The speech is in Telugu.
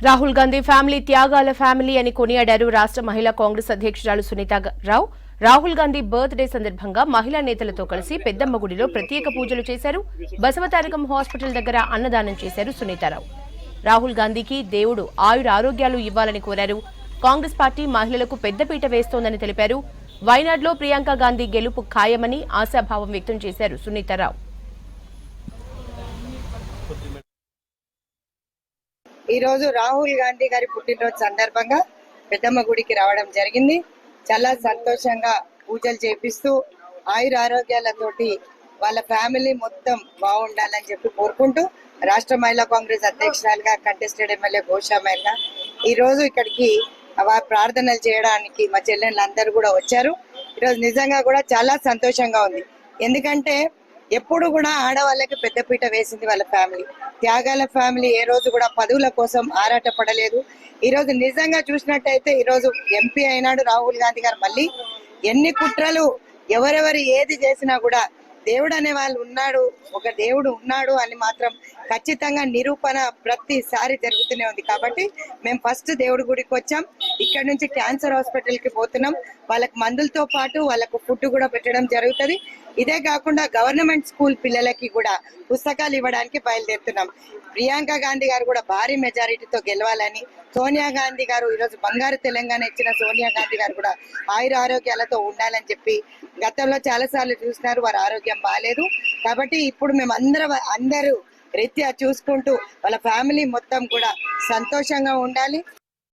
రాహుల్ గాంధీ ఫ్యామిలీ త్యాగాల ఫ్యామిలీ అని కొనియాడారు రాష్ట్ర మహిళా కాంగ్రెస్ అధ్యక్షురాలు సునీతా రావు. రాహుల్ గాంధీ బర్త్డే సందర్భంగా మహిళా నేతలతో కలిసి పెద్దమ్మ గుడిలో ప్రత్యేక పూజలు చేశారు. బసవతారకం హాస్పిటల్ దగ్గర అన్నదానం చేశారు సునీతారావు. రాహుల్ గాంధీకి దేవుడు ఆయుర ఆరోగ్యాలు ఇవ్వాలని కోరారు. కాంగ్రెస్ పార్టీ మహిళలకు పెద్దపీట వేస్తోందని తెలిపారు. వైనాడ్లో ప్రియాంక గాంధీ గెలుపు ఖాయమని ఆశాభావం వ్యక్తం చేశారు సునీతారావు. ఈ రోజు రాహుల్ గాంధీ గారి పుట్టినరోజు సందర్భంగా పెద్దమ్మ గుడికి రావడం జరిగింది. చాలా సంతోషంగా పూజలు చేపిస్తూ ఆయుర ఆరోగ్యాలతోటి వాళ్ళ ఫ్యామిలీ మొత్తం బాగుండాలని చెప్పి కోరుకుంటూ రాష్ట్ర మహిళా కాంగ్రెస్ అధ్యక్షురాలుగా కంటెస్టెడ్ ఎమ్మెల్యే ఘోషామైనా ఈ రోజు ఇక్కడికి ప్రార్థనలు చేయడానికి మా చెల్లెళ్ళందరూ కూడా వచ్చారు. ఈరోజు నిజంగా కూడా చాలా సంతోషంగా ఉంది. ఎందుకంటే ఎప్పుడు కూడా ఆడవాళ్ళకి పెద్దపీట వేసింది వాళ్ళ ఫ్యామిలీ, త్యాగాల ఫ్యామిలీ. ఏ రోజు కూడా పదవుల కోసం ఆరాట పడలేదు. ఈ రోజు నిజంగా చూసినట్టయితే ఈ రోజు ఎంపీ అయినాడు రాహుల్ గాంధీ గారు. మళ్ళీ ఎన్ని కుట్రలు ఎవరెవరు ఏది చేసినా కూడా దేవుడు అనే వాళ్ళు ఉన్నాడు, ఒక దేవుడు ఉన్నాడు అని మాత్రం ఖచ్చితంగా నిరూపణ ప్రతిసారి జరుగుతూనే ఉంది. కాబట్టి మేము ఫస్ట్ దేవుడి గుడికి వచ్చాం. ఇక్కడ నుంచి క్యాన్సర్ హాస్పిటల్ కి పోతున్నాం. వాళ్ళకి మందులతో పాటు వాళ్ళకు ఫుడ్ కూడా పెట్టడం జరుగుతుంది. ఇదే కాకుండా గవర్నమెంట్ స్కూల్ పిల్లలకి కూడా పుస్తకాలు ఇవ్వడానికి బయలుదేరుతున్నాం. ప్రియాంక గాంధీ గారు కూడా భారీ మెజారిటీతో గెలవాలని, సోనియా గాంధీ గారు ఈరోజు బంగారు తెలంగాణ ఇచ్చిన సోనియా గాంధీ గారు కూడా ఆయుర ఆరోగ్యాలతో ఉండాలని చెప్పి గతంలో చాలా సార్లు చూసినారు, వారి ఆరోగ్యం బాగాలేదు. కాబట్టి ఇప్పుడు మేము అందరూ రీత్యా చూసుకుంటూ వాళ్ళ ఫ్యామిలీ మొత్తం కూడా సంతోషంగా ఉండాలి.